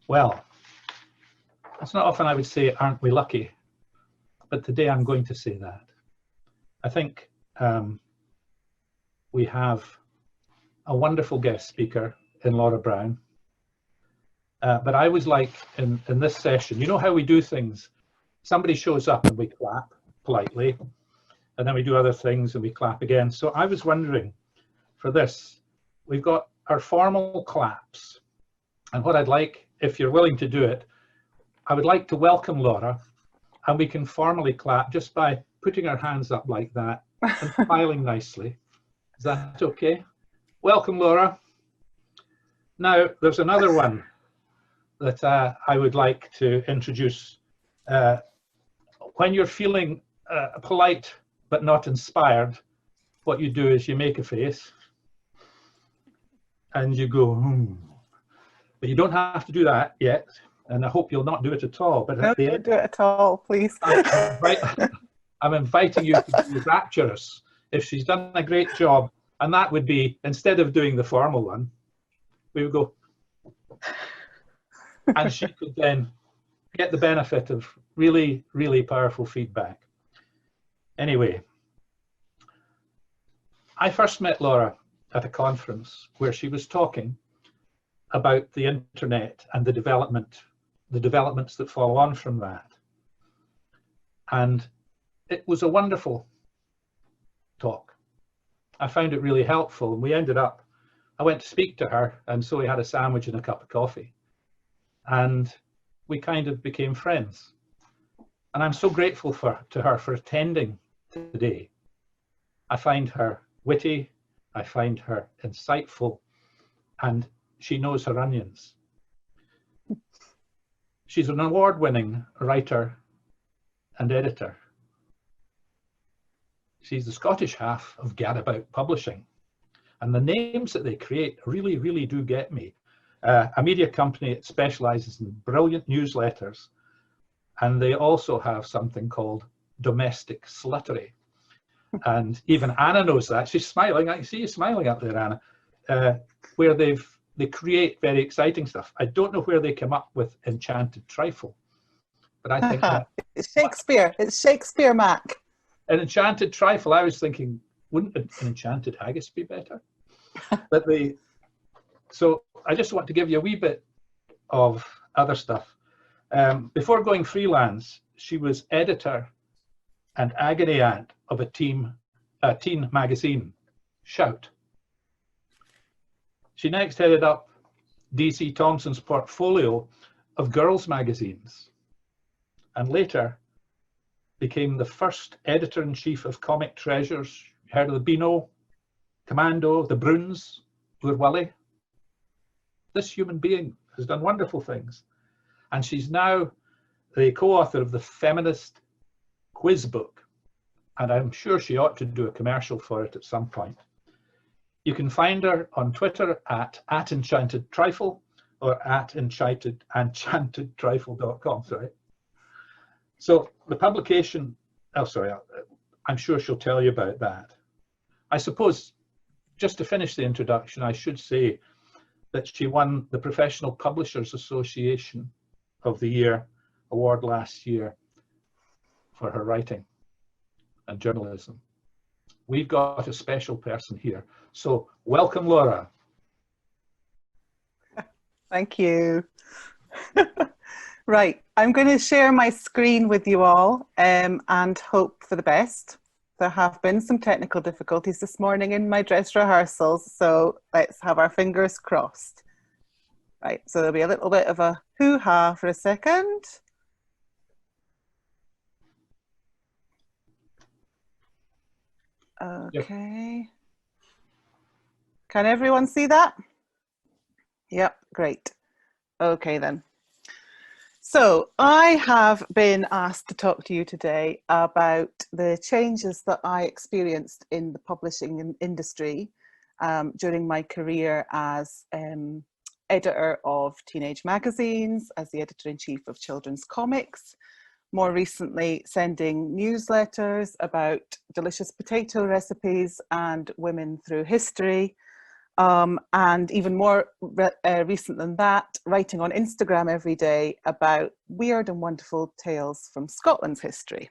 Well, it's not often I would say, aren't we lucky? But today I'm going to say that. I think we have a wonderful guest speaker in Laura Brown. But I was like, in this session, you know how we do things? Somebody shows up and we clap politely, and then we do other things and we clap again. So I was wondering, for this, we've got our formal claps. And what I'd like, if you're willing to do it, I would like to welcome Laura, and we can formally clap just by putting our hands up like that and smiling nicely. Is that okay? Welcome, Laura. Now, there's another one that I would like to introduce. When you're feeling polite but not inspired, what you do is you make a face and you go, But you don't have to do that yet, and I hope you'll not do it at all. But no, don't do it at all, please. I'm inviting you to be rapturous if she's done a great job, and that would be, instead of doing the formal one, we would go, and she could then get the benefit of really, really powerful feedback. Anyway, I first met Laura at a conference where she was talking about the internet and the developments that follow on from that. And it was a wonderful talk. I found it really helpful, and we ended up, I went to speak to her, and so we had a sandwich and a cup of coffee. And we kind of became friends. And I'm so grateful to her for attending today. I find her witty, I find her insightful, and she knows her onions. She's an award-winning writer and editor. She's the Scottish half of Gadabout Publishing. And the names that they create really, really do get me. A media company that specializes in brilliant newsletters, and they also have something called domestic sluttery. And even Anna knows that. She's smiling. I can see you smiling up there, Anna. Where they create very exciting stuff. I don't know where they come up with Enchanted Trifle, but I think that it's Shakespeare. It's Shakespeare, Mac. An Enchanted Trifle. I was thinking, wouldn't an Enchanted Haggis be better? But so I just want to give you a wee bit of other stuff. Before going freelance, she was editor and agony aunt of a teen magazine, Shout. She next headed up DC Thomson's portfolio of girls' magazines, and later became the first editor-in-chief of Comic Treasures. You heard of the Beano, Commando, the Bruins, Lurwilly. This human being has done wonderful things. And she's now the co-author of the feminist quiz book. And I'm sure she ought to do a commercial for it at some point. You can find her on Twitter at Enchanted Trifle or at enchantedtrifle.com, sorry. So the publication, I'm sure she'll tell you about that. I suppose, just to finish the introduction, I should say that she won the Professional Publishers Association of the Year award last year for her writing and journalism. We've got a special person here. So welcome, Laura. Thank you. Right, I'm going to share my screen with you all and hope for the best. There have been some technical difficulties this morning in my dress rehearsals, so let's have our fingers crossed. Right, so there'll be a little bit of a hoo-ha for a second. Okay. Yep. Can everyone see that? Yep, great. Okay then. So I have been asked to talk to you today about the changes that I experienced in the publishing industry during my career as editor of teenage magazines, as the editor-in-chief of children's comics, more recently sending newsletters about delicious potato recipes and women through history, and even more recent than that, writing on Instagram every day about weird and wonderful tales from Scotland's history.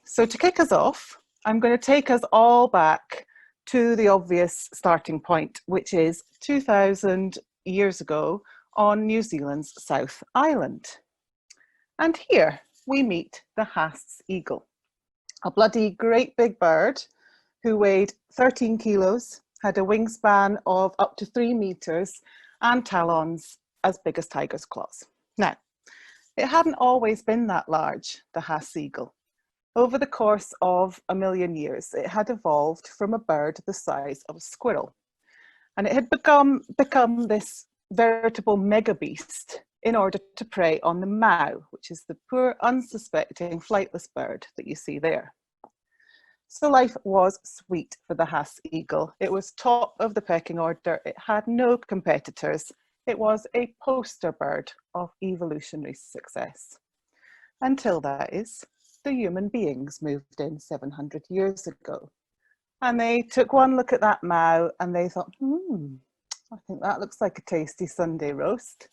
So to kick us off, I'm going to take us all back to the obvious starting point, which is 2,000 years ago on New Zealand's South Island. And here we meet the Haast's eagle, a bloody great big bird who weighed 13 kilos, had a wingspan of up to 3 meters and talons as big as tiger's claws. Now, it hadn't always been that large, the Haast's eagle. Over the course of 1 million years, it had evolved from a bird the size of a squirrel. And it had become this veritable mega beast in order to prey on the mow, which is the poor, unsuspecting, flightless bird that you see there. So life was sweet for the Haast's eagle. It was top of the pecking order. It had no competitors. It was a poster bird of evolutionary success. Until, that is, the human beings moved in 700 years ago. And they took one look at that mow and they thought, I think that looks like a tasty Sunday roast.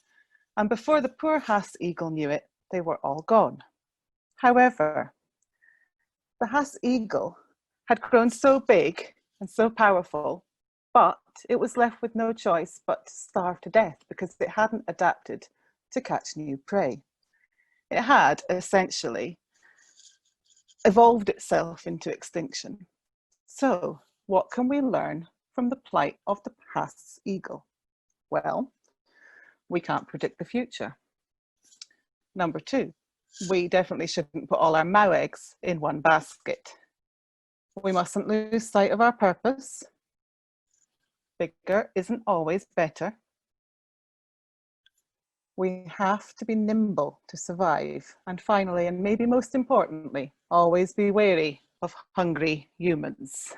And before the poor Haast's eagle knew it, they were all gone. However, the Haast's eagle had grown so big and so powerful, but it was left with no choice but to starve to death because it hadn't adapted to catch new prey. It had essentially evolved itself into extinction. So, what can we learn from the plight of the Haast's eagle? Well, we can't predict the future. Number 2, we definitely shouldn't put all our mow eggs in one basket. We mustn't lose sight of our purpose. Bigger isn't always better. We have to be nimble to survive. And finally, and maybe most importantly, always be wary of hungry humans.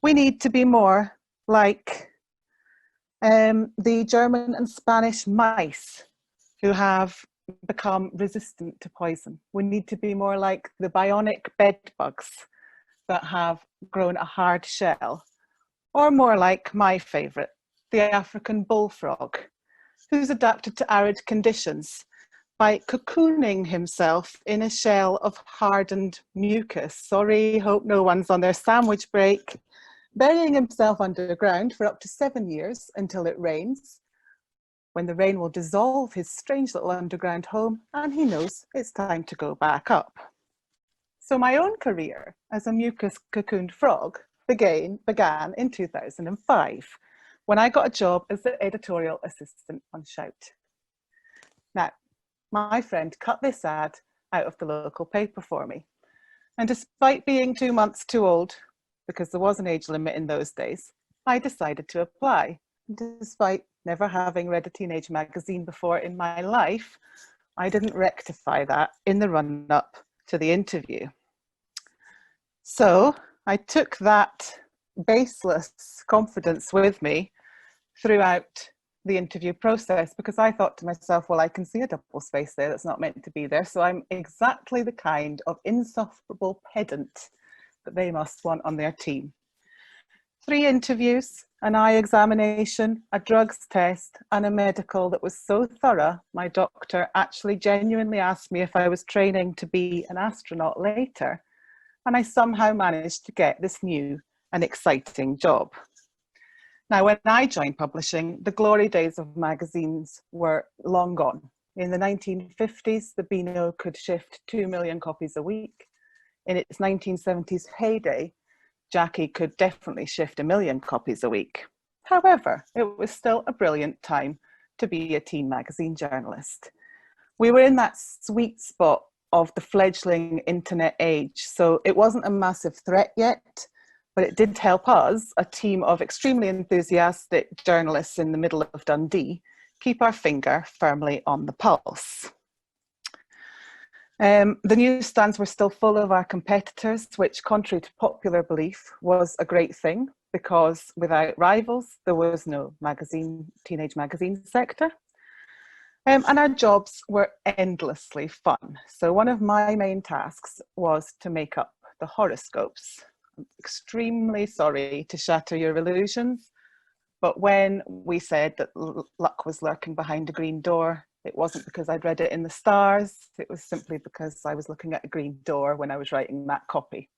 We need to be more like the German and Spanish mice who have become resistant to poison. We need to be more like the bionic bed bugs that have grown a hard shell, or more like my favourite, the African bullfrog, who's adapted to arid conditions by cocooning himself in a shell of hardened mucus. Sorry, hope no one's on their sandwich break. Burying himself underground for up to 7 years until it rains, when the rain will dissolve his strange little underground home and he knows it's time to go back up. So my own career as a mucus cocooned frog began in 2005 when I got a job as the editorial assistant on Shout. Now, my friend cut this ad out of the local paper for me. And despite being 2 months too old, because there was an age limit in those days, I decided to apply. Despite never having read a teenage magazine before in my life, I didn't rectify that in the run-up to the interview. So I took that baseless confidence with me throughout the interview process, because I thought to myself, well, I can see a double space there that's not meant to be there. So I'm exactly the kind of insufferable pedant that they must want on their team. 3 interviews, an eye examination, a drugs test, and a medical that was so thorough, my doctor actually genuinely asked me if I was training to be an astronaut later. And I somehow managed to get this new and exciting job. Now, when I joined publishing, the glory days of magazines were long gone. In the 1950s, the Beano could shift 2 million copies a week. In its 1970s heyday, Jackie could definitely shift 1 million copies a week. However, it was still a brilliant time to be a teen magazine journalist. We were in that sweet spot of the fledgling internet age, so it wasn't a massive threat yet, but it did help us, a team of extremely enthusiastic journalists in the middle of Dundee, keep our finger firmly on the pulse. The newsstands were still full of our competitors, which, contrary to popular belief, was a great thing, because without rivals, there was no teenage magazine sector. And our jobs were endlessly fun. So one of my main tasks was to make up the horoscopes. I'm extremely sorry to shatter your illusions, But when we said that luck was lurking behind a green door, it wasn't because I'd read it in the stars. It was simply because I was looking at a green door when I was writing that copy.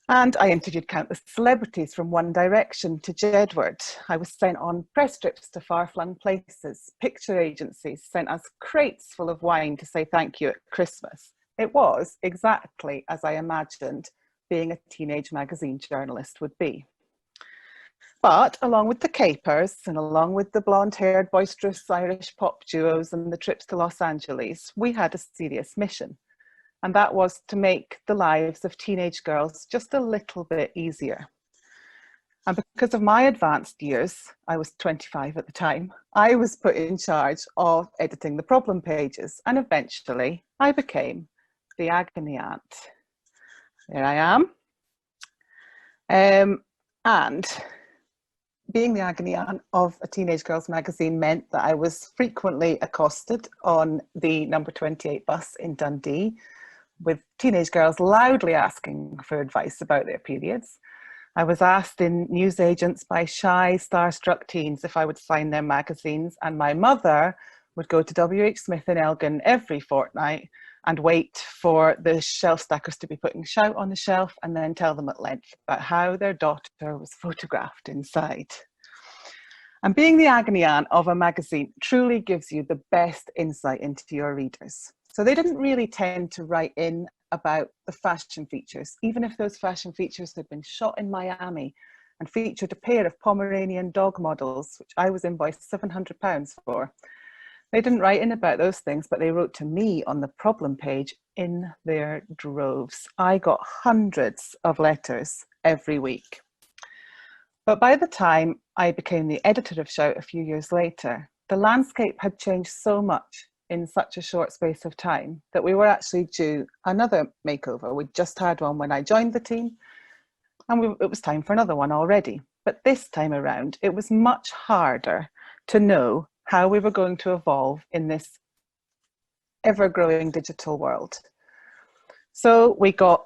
And I interviewed countless celebrities, from One Direction to Jedward. I was sent on press trips to far-flung places. Picture agencies sent us crates full of wine to say thank you at Christmas. It was exactly as I imagined being a teenage magazine journalist would be. But along with the capers and along with the blonde-haired, boisterous Irish pop duos and the trips to Los Angeles, we had a serious mission. And that was to make the lives of teenage girls just a little bit easier. And because of my advanced years, I was 25 at the time, I was put in charge of editing the problem pages. And eventually I became the agony aunt. There I am. And being the agony aunt of a teenage girls magazine meant that I was frequently accosted on the number 28 bus in Dundee, with teenage girls loudly asking for advice about their periods. I was asked in newsagents by shy, starstruck teens if I would sign their magazines, and my mother would go to WH Smith in Elgin every fortnight and wait for the shelf stackers to be putting shout on the shelf and then tell them at length about how their daughter was photographed inside. And being the agony aunt of a magazine truly gives you the best insight into your readers. So they didn't really tend to write in about the fashion features, even if those fashion features had been shot in Miami and featured a pair of Pomeranian dog models, which I was invoiced £700 for. They didn't write in about those things, but they wrote to me on the problem page in their droves. I got hundreds of letters every week. But by the time I became the editor of Shout a few years later, the landscape had changed so much in such a short space of time that we were actually due another makeover. We'd just had one when I joined the team, and it was time for another one already. But this time around, it was much harder to know how we were going to evolve in this ever-growing digital world. So we got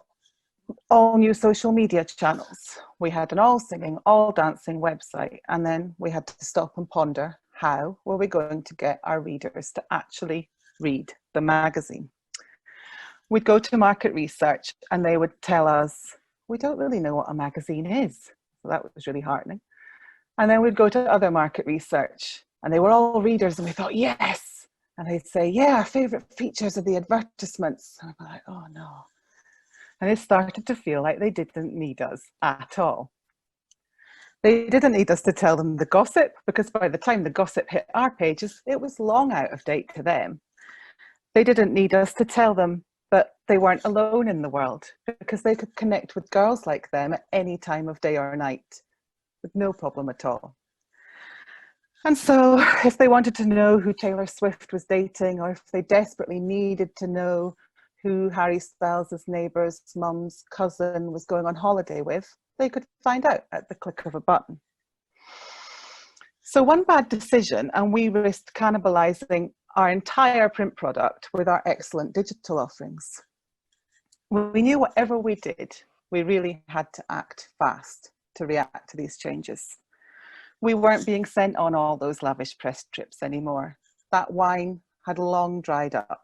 all new social media channels. We had an all-singing, all-dancing website, and then we had to stop and ponder, how were we going to get our readers to actually read the magazine? We'd go to market research and they would tell us, we don't really know what a magazine is. So that was really heartening. And then we'd go to other market research and they were all readers, and we thought, yes. And they'd say, yeah, our favourite features are the advertisements. And I'm like, oh no. And it started to feel like they didn't need us at all. They didn't need us to tell them the gossip, because by the time the gossip hit our pages, it was long out of date to them. They didn't need us to tell them that they weren't alone in the world, because they could connect with girls like them at any time of day or night with no problem at all. And so if they wanted to know who Taylor Swift was dating, or if they desperately needed to know who Harry Styles' neighbour's mum's cousin was going on holiday with, they could find out at the click of a button. So one bad decision and we risked cannibalising our entire print product with our excellent digital offerings. We knew whatever we did, we really had to act fast to react to these changes. We weren't being sent on all those lavish press trips anymore. That wine had long dried up.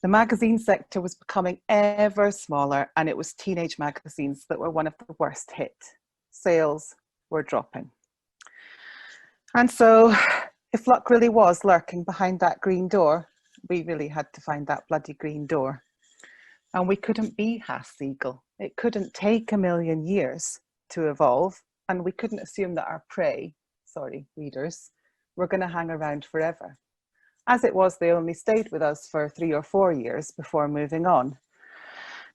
The magazine sector was becoming ever smaller, and it was teenage magazines that were one of the worst hit. Sales were dropping. And so if luck really was lurking behind that green door, we really had to find that bloody green door. And we couldn't be Haass-Siegel. It couldn't take a million years to evolve, and we couldn't assume that our prey, readers, were going to hang around forever. As it was, they only stayed with us for 3 or 4 years before moving on,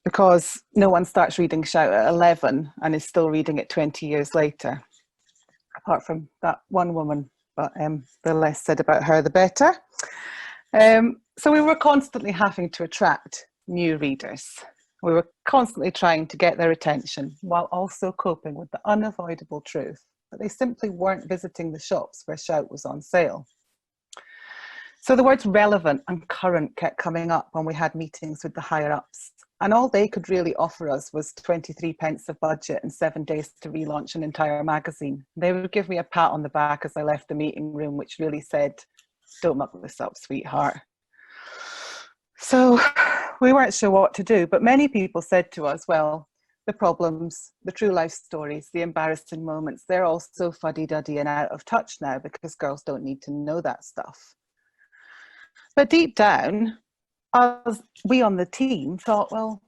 because no one starts reading Shout at 11 and is still reading it 20 years later, apart from that one woman, but the less said about her, the better. So we were constantly having to attract new readers. We were constantly trying to get their attention while also coping with the unavoidable truth that they simply weren't visiting the shops where Shout was on sale. So the words relevant and current kept coming up when we had meetings with the higher ups. And all they could really offer us was 23 pence of budget and 7 days to relaunch an entire magazine. They would give me a pat on the back as I left the meeting room, which really said, "Don't muck this up, sweetheart." So we weren't sure what to do, but many people said to us, well, the problems, the true life stories, the embarrassing moments, they're all so fuddy-duddy and out of touch now because girls don't need to know that stuff. But deep down, we on the team thought, well,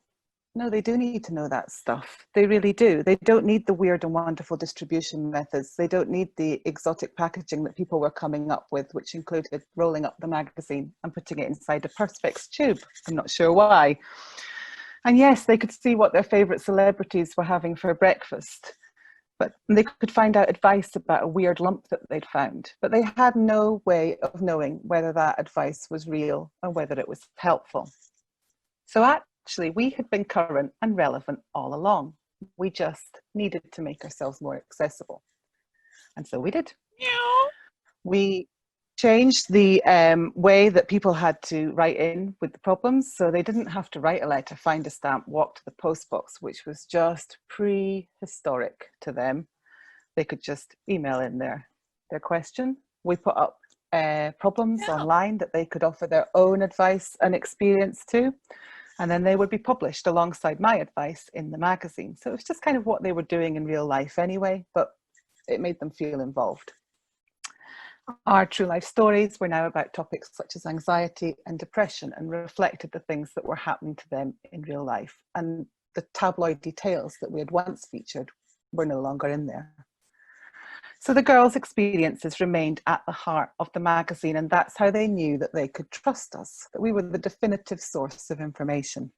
no, they do need to know that stuff. They really do. They don't need the weird and wonderful distribution methods. They don't need the exotic packaging that people were coming up with, which included rolling up the magazine and putting it inside a Perspex tube. I'm not sure why. And yes, they could see what their favourite celebrities were having for breakfast, but they could find out advice about a weird lump that they'd found. But they had no way of knowing whether that advice was real and whether it was helpful. So actually, we had been current and relevant all along. We just needed to make ourselves more accessible. And so we did. We changed the way that people had to write in with the problems. So they didn't have to write a letter, find a stamp, walk to the post box, which was just prehistoric to them. They could just email in their question. We put up problems online that they could offer their own advice and experience to. And then they would be published alongside my advice in the magazine. So it was just kind of what they were doing in real life anyway, but it made them feel involved. Our true life stories were now about topics such as anxiety and depression and reflected the things that were happening to them in real life. And the tabloid details that we had once featured were no longer in there. So the girls' experiences remained at the heart of the magazine, and that's how they knew that they could trust us, that we were the definitive source of information.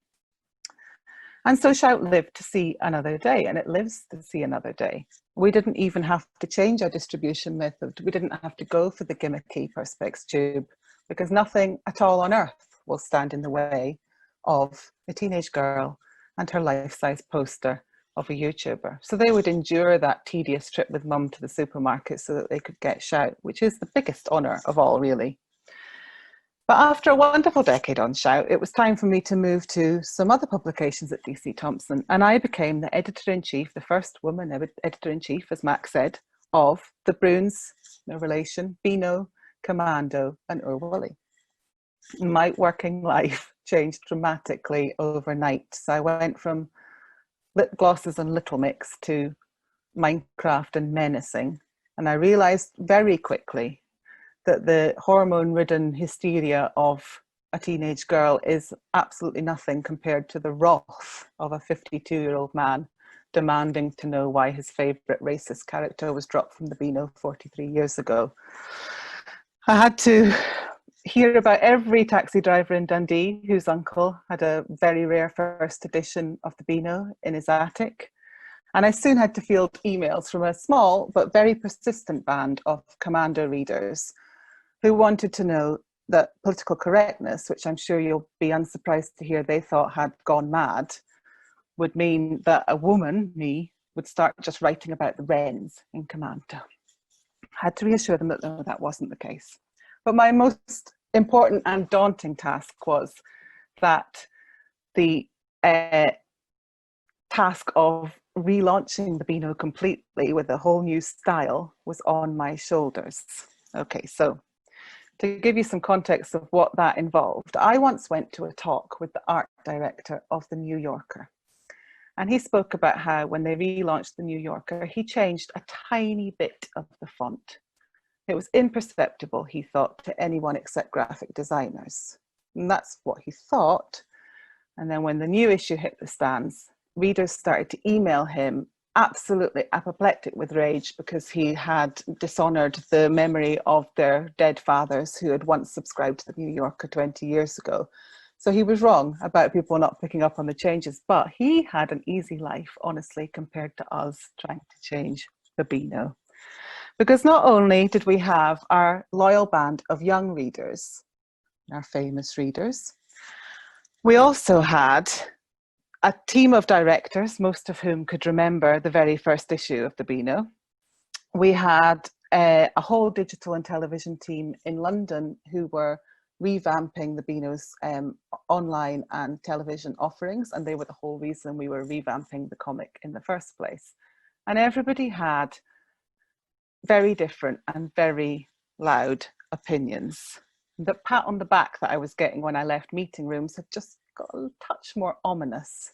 And so Shout lived to see another day, and it lives to see another day. We didn't even have to change our distribution method. We didn't have to go for the gimmicky Perspex tube, because nothing at all on earth will stand in the way of a teenage girl and her life-size poster of a YouTuber. So they would endure that tedious trip with mum to the supermarket so that they could get Shout, which is the biggest honour of all, really. But after a wonderful decade on Shout, it was time for me to move to some other publications at DC Thomson, and I became the editor-in-chief, the first woman editor-in-chief, as Max said, of the Bruins, no relation, Beano, Commando and Urwully. My working life changed dramatically overnight. So I went from lip glosses and Little Mix to Minecraft and menacing, and I realised very quickly that the hormone-ridden hysteria of a teenage girl is absolutely nothing compared to the wrath of a 52-year-old man demanding to know why his favourite racist character was dropped from the Beano 43 years ago. I had to hear about every taxi driver in Dundee whose uncle had a very rare first edition of the Beano in his attic. And I soon had to field emails from a small but very persistent band of Commando readers who wanted to know that political correctness, which I'm sure you'll be unsurprised to hear they thought had gone mad, would mean that a woman, me, would start just writing about the Wrens in Commando. I had to reassure them that no, that wasn't the case. But my most important and daunting task was that the task of relaunching the Beano completely with a whole new style was on my shoulders. Okay, so to give you some context of what that involved, I once went to a talk with the art director of The New Yorker. And he spoke about how when they relaunched The New Yorker, he changed a tiny bit of the font. It was imperceptible, he thought, to anyone except graphic designers. And that's what he thought. And then when the new issue hit the stands, readers started to email him absolutely apoplectic with rage because he had dishonoured the memory of their dead fathers who had once subscribed to the New Yorker 20 years ago. So he was wrong about people not picking up on the changes, but he had an easy life, honestly, compared to us trying to change the Beano. Because not only did we have our loyal band of young readers, our famous readers, we also had a team of directors, most of whom could remember the very first issue of the Beano. We had a whole digital and television team in London who were revamping the Beano's online and television offerings, and they were the whole reason we were revamping the comic in the first place. And everybody had very different and very loud opinions. The pat on the back that I was getting when I left meeting rooms had just got a touch more ominous.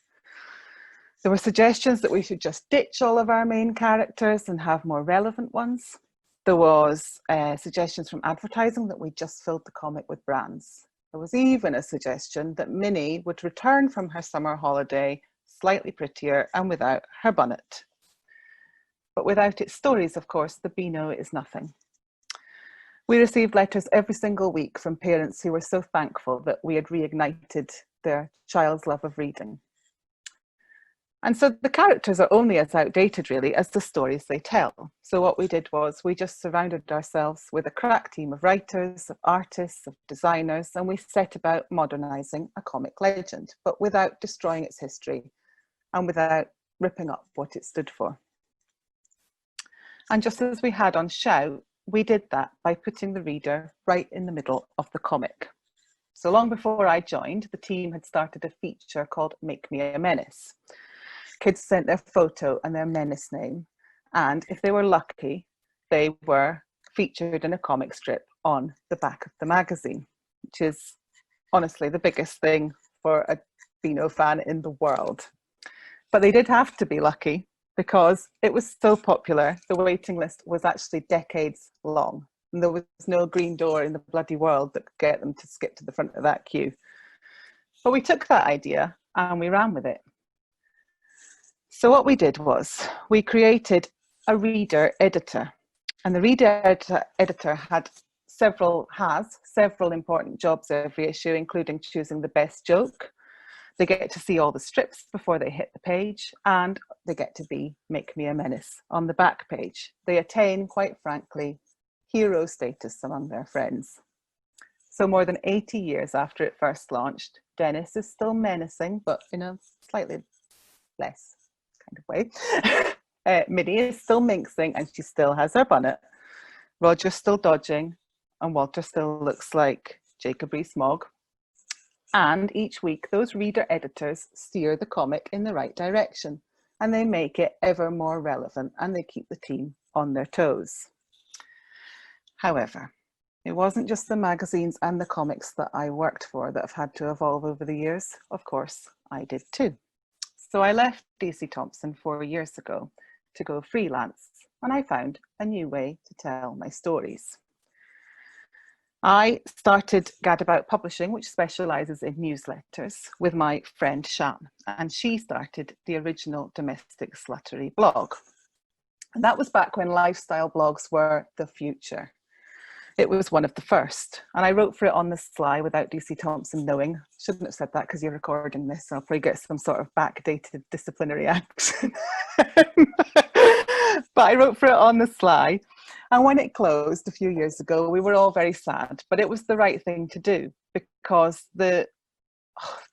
There were suggestions that we should just ditch all of our main characters and have more relevant ones. There was suggestions from advertising that we just filled the comic with brands. There was even a suggestion that Minnie would return from her summer holiday slightly prettier and without her bonnet. But without its stories, of course, the Beano is nothing. We received letters every single week from parents who were so thankful that we had reignited their child's love of reading. And so the characters are only as outdated, really, as the stories they tell. So what we did was we just surrounded ourselves with a crack team of writers, of artists, of designers, and we set about modernising a comic legend, but without destroying its history and without ripping up what it stood for. And just as we had on Shout, we did that by putting the reader right in the middle of the comic. So long before I joined, the team had started a feature called Make Me a Menace. Kids sent their photo and their menace name, and if they were lucky, they were featured in a comic strip on the back of the magazine, which is honestly the biggest thing for a Beano fan in the world. But they did have to be lucky because it was so popular. The waiting list was actually decades long, and there was no green door in the bloody world that could get them to skip to the front of that queue. But we took that idea and we ran with it. So what we did was we created a reader editor, and the reader editor had several important jobs every issue, including choosing the best joke. They get to see all the strips before they hit the page, and they get to be Make Me a Menace on the back page. They attain, quite frankly, hero status among their friends. So more than 80 years after it first launched, Dennis is still menacing, but in a slightly less kind of way. Minnie is still minxing and she still has her bonnet. Roger's still dodging and Walter still looks like Jacob Rees-Mogg. And each week those reader editors steer the comic in the right direction and they make it ever more relevant and they keep the team on their toes. However, it wasn't just the magazines and the comics that I worked for that have had to evolve over the years. Of course, I did too. So I left DC Thomson 4 years ago to go freelance, and I found a new way to tell my stories. I started Gadabout Publishing, which specialises in newsletters, with my friend Shan, and she started the original Domestic Sluttery blog. And that was back when lifestyle blogs were the future. It was one of the first, and I wrote for it on the sly without DC Thomson knowing. Shouldn't have said that because you're recording this. I'll probably get some sort of backdated disciplinary action. But I wrote for it on the sly, and when it closed a few years ago, we were all very sad, but it was the right thing to do because it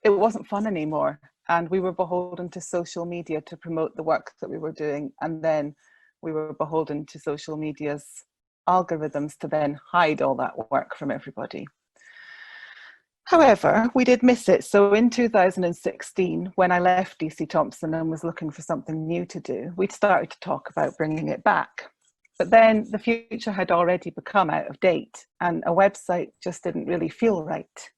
wasn't fun anymore, and we were beholden to social media to promote the work that we were doing, and then we were beholden to social media's algorithms to then hide all that work from everybody. However, we did miss it. So in 2016, when I left DC Thomson and was looking for something new to do, we'd started to talk about bringing it back. But then the future had already become out of date and a website just didn't really feel right.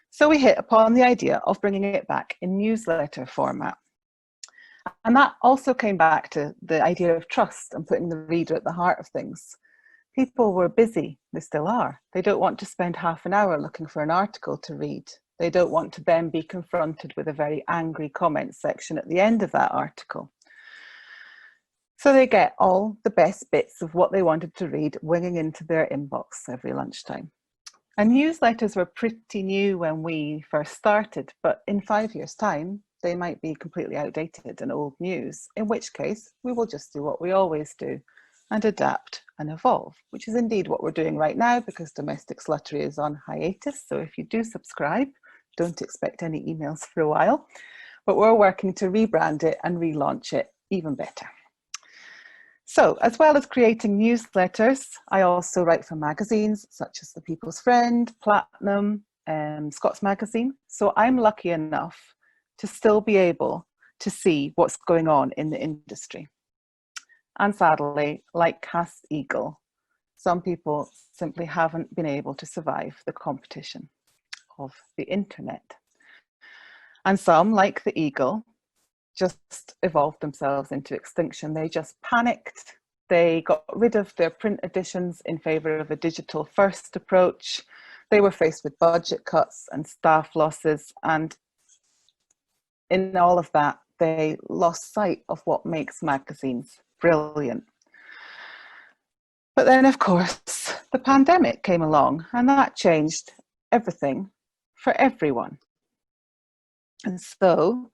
So we hit upon the idea of bringing it back in newsletter format. And that also came back to the idea of trust and putting the reader at the heart of things. People were busy, they still are. They don't want to spend half an hour looking for an article to read. They don't want to then be confronted with a very angry comment section at the end of that article. So they get all the best bits of what they wanted to read winging into their inbox every lunchtime. And newsletters were pretty new when we first started, but in 5 years' time, they might be completely outdated and old news, in which case we will just do what we always do and adapt and evolve, which is indeed what we're doing right now because Domestic Sluttery is on hiatus. So if you do subscribe, don't expect any emails for a while, but we're working to rebrand it and relaunch it even better. So, as well as creating newsletters, I also write for magazines such as The People's Friend, Platinum, Scots Magazine. So I'm lucky enough to still be able to see what's going on in the industry. And sadly, like Cast Eagle, some people simply haven't been able to survive the competition of the internet. And some, like the eagle, just evolved themselves into extinction. They just panicked. They got rid of their print editions in favour of a digital first approach. They were faced with budget cuts and staff losses. And in all of that, they lost sight of what makes magazines brilliant. But then, of course, the pandemic came along and that changed everything for everyone. And so,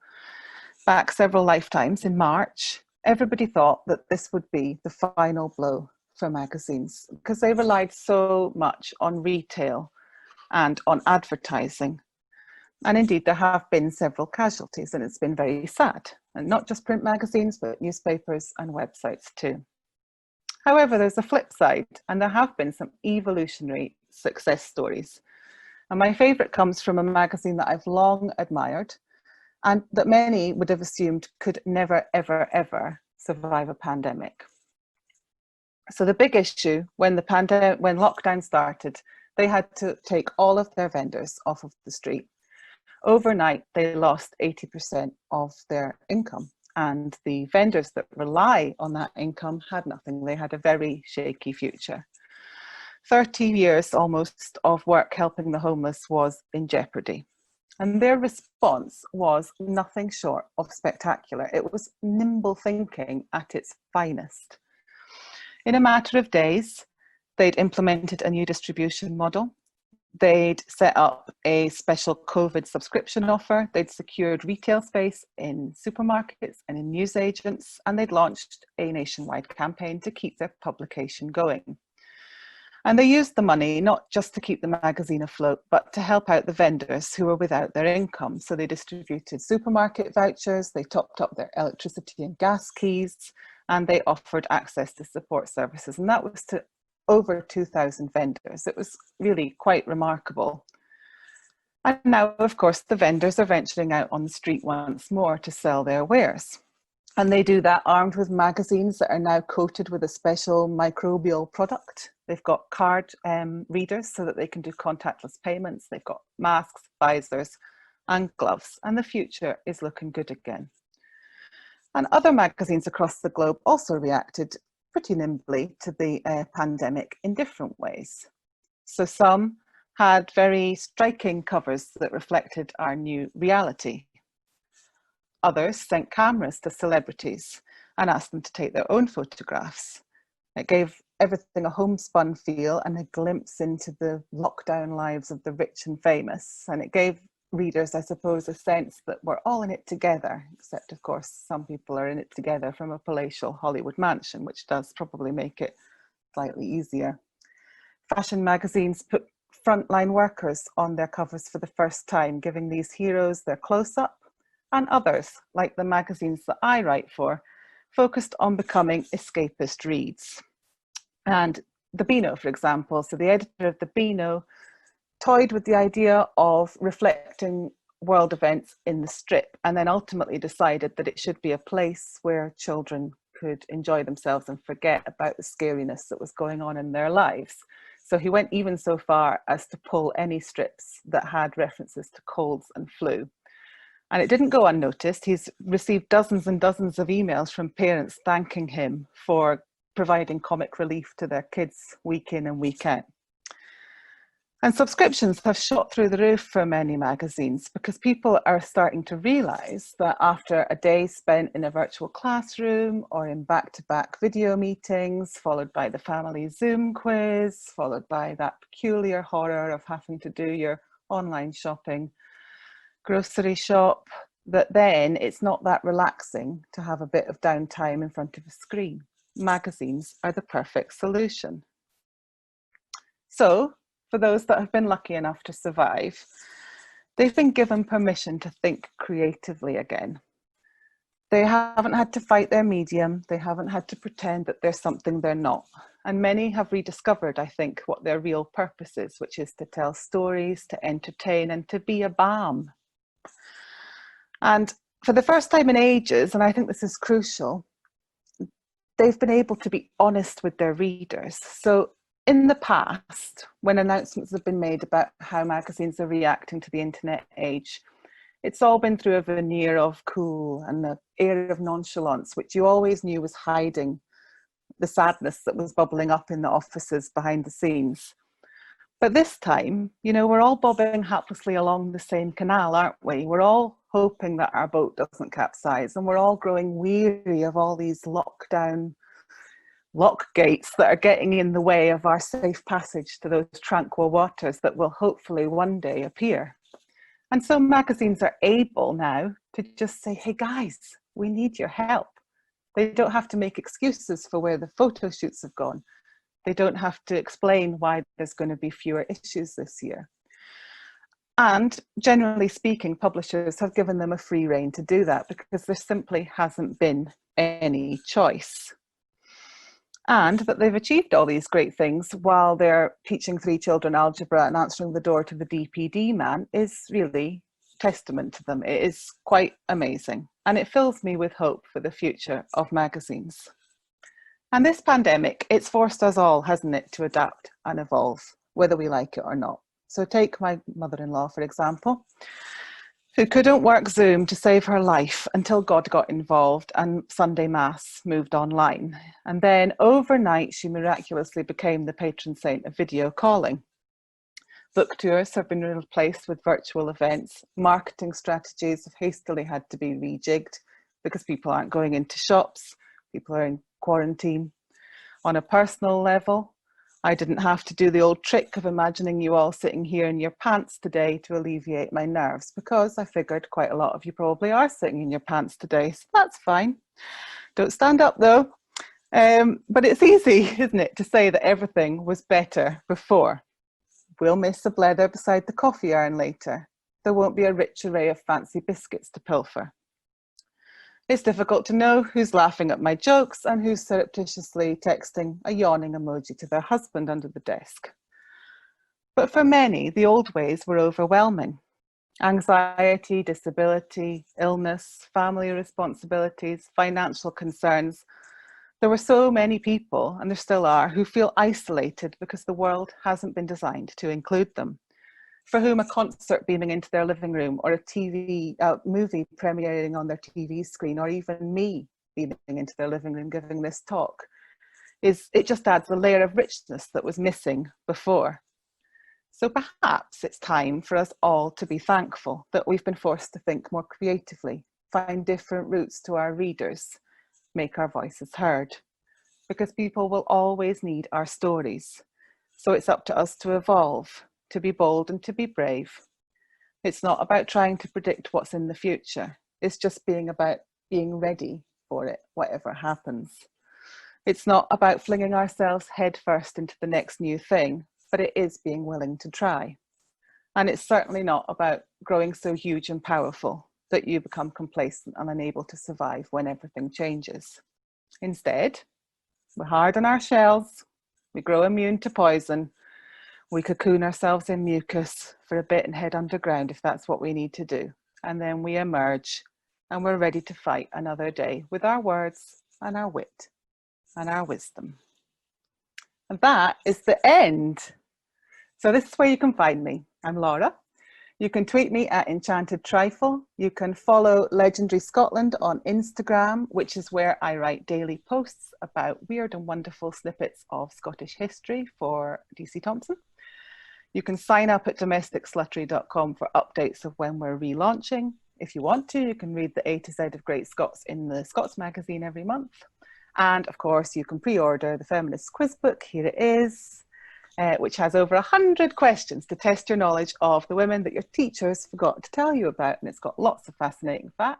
back several lifetimes in March, everybody thought that this would be the final blow for magazines because they relied so much on retail and on advertising. And indeed, there have been several casualties, and it's been very sad. And not just print magazines, but newspapers and websites too. However, there's a flip side, and there have been some evolutionary success stories. And my favourite comes from a magazine that I've long admired, and that many would have assumed could never, ever, ever survive a pandemic. So the big issue when lockdown started, they had to take all of their vendors off of the street. Overnight, they lost 80% of their income, and the vendors that rely on that income had nothing. They had a very shaky future. 30 years almost of work helping the homeless was in jeopardy. And their response was nothing short of spectacular. It was nimble thinking at its finest. In a matter of days, they'd implemented a new distribution model. They'd set up a special COVID subscription offer. They'd secured retail space in supermarkets and in newsagents, and they'd launched a nationwide campaign to keep their publication going. And they used the money not just to keep the magazine afloat, but to help out the vendors who were without their income. So they distributed supermarket vouchers, they topped up their electricity and gas keys, and they offered access to support services. And that was to over 2,000 vendors. It was really quite remarkable. And now, of course, the vendors are venturing out on the street once more to sell their wares. And they do that armed with magazines that are now coated with a special microbial product. They've got card readers so that they can do contactless payments. They've got masks, visors, and gloves. And the future is looking good again. And other magazines across the globe also reacted pretty nimbly to the pandemic in different ways. So some had very striking covers that reflected our new reality. Others sent cameras to celebrities and asked them to take their own photographs. It gave everything a homespun feel and a glimpse into the lockdown lives of the rich and famous. And it gave readers, I suppose, a sense that we're all in it together, except of course some people are in it together from a palatial Hollywood mansion, which does probably make it slightly easier. Fashion magazines put frontline workers on their covers for the first time, giving these heroes their close-up, and others, like the magazines that I write for, focused on becoming escapist reads. And the Beano, for example, so the editor of the Beano toyed with the idea of reflecting world events in the strip, and then ultimately decided that it should be a place where children could enjoy themselves and forget about the scariness that was going on in their lives. So he went even so far as to pull any strips that had references to colds and flu. And it didn't go unnoticed. He's received dozens and dozens of emails from parents thanking him for providing comic relief to their kids week in and week out. And subscriptions have shot through the roof for many magazines because people are starting to realise that after a day spent in a virtual classroom or in back-to-back video meetings, followed by the family Zoom quiz, followed by that peculiar horror of having to do your online shopping, grocery shop, that then it's not that relaxing to have a bit of downtime in front of a screen. Magazines are the perfect solution. So, for those that have been lucky enough to survive, they've been given permission to think creatively again. They haven't had to fight their medium. They haven't had to pretend that they're something they're not. And many have rediscovered, I think, what their real purpose is, which is to tell stories, to entertain, and to be a balm. And for the first time in ages, and I think this is crucial, they've been able to be honest with their readers. So in the past, when announcements have been made about how magazines are reacting to the internet age, it's all been through a veneer of cool and an air of nonchalance, which you always knew was hiding the sadness that was bubbling up in the offices behind the scenes. But this time, you know, we're all bobbing haplessly along the same canal, aren't we? We're all hoping that our boat doesn't capsize, and we're all growing weary of all these lockdown lock gates that are getting in the way of our safe passage to those tranquil waters that will hopefully one day appear. And so magazines are able now to just say, hey guys, we need your help. They don't have to make excuses for where the photo shoots have gone. They don't have to explain why there's going to be fewer issues this year. And generally speaking, publishers have given them a free rein to do that because there simply hasn't been any choice. And that they've achieved all these great things while they're teaching 3 children algebra and answering the door to the DPD man is really testament to them. It is quite amazing. And it fills me with hope for the future of magazines. And this pandemic, it's forced us all, hasn't it, to adapt and evolve, whether we like it or not. So take my mother-in-law, for example, who couldn't work Zoom to save her life until God got involved and Sunday Mass moved online. And then overnight, she miraculously became the patron saint of video calling. Book tours have been replaced with virtual events. Marketing strategies have hastily had to be rejigged because people aren't going into shops. People are in quarantine. On a personal level, I didn't have to do the old trick of imagining you all sitting here in your pants today to alleviate my nerves, because I figured quite a lot of you probably are sitting in your pants today, so that's fine. Don't stand up though. But it's easy, isn't it, to say that everything was better before. We'll miss the blether beside the coffee urn later. There won't be a rich array of fancy biscuits to pilfer. It's difficult to know who's laughing at my jokes and who's surreptitiously texting a yawning emoji to their husband under the desk. But for many, the old ways were overwhelming. Anxiety, disability, illness, family responsibilities, financial concerns. There were so many people, and there still are, who feel isolated because the world hasn't been designed to include them. For whom a concert beaming into their living room, or a movie premiering on their TV screen, or even me beaming into their living room giving this talk, it just adds a layer of richness that was missing before. So perhaps it's time for us all to be thankful that we've been forced to think more creatively, find different routes to our readers, make our voices heard, because people will always need our stories. So it's up to us to evolve, to be bold and to be brave. It's not about trying to predict what's in the future. It's just about being ready for it, whatever happens. It's not about flinging ourselves headfirst into the next new thing, but it is being willing to try. And it's certainly not about growing so huge and powerful that you become complacent and unable to survive when everything changes. Instead, we're hard on our shells, we grow immune to poison, we cocoon ourselves in mucus for a bit and head underground if that's what we need to do. And then we emerge and we're ready to fight another day with our words and our wit and our wisdom. And that is the end. So this is where you can find me. I'm Laura. You can tweet me at Enchanted Trifle. You can follow Legendary Scotland on Instagram, which is where I write daily posts about weird and wonderful snippets of Scottish history for DC Thomson. You can sign up at domesticsluttery.com for updates of when we're relaunching. If you want to, you can read the A to Z of Great Scots in the Scots magazine every month. And of course, you can pre-order the Feminist Quiz Book. Here it is, which has over 100 questions to test your knowledge of the women that your teachers forgot to tell you about. And it's got lots of fascinating facts.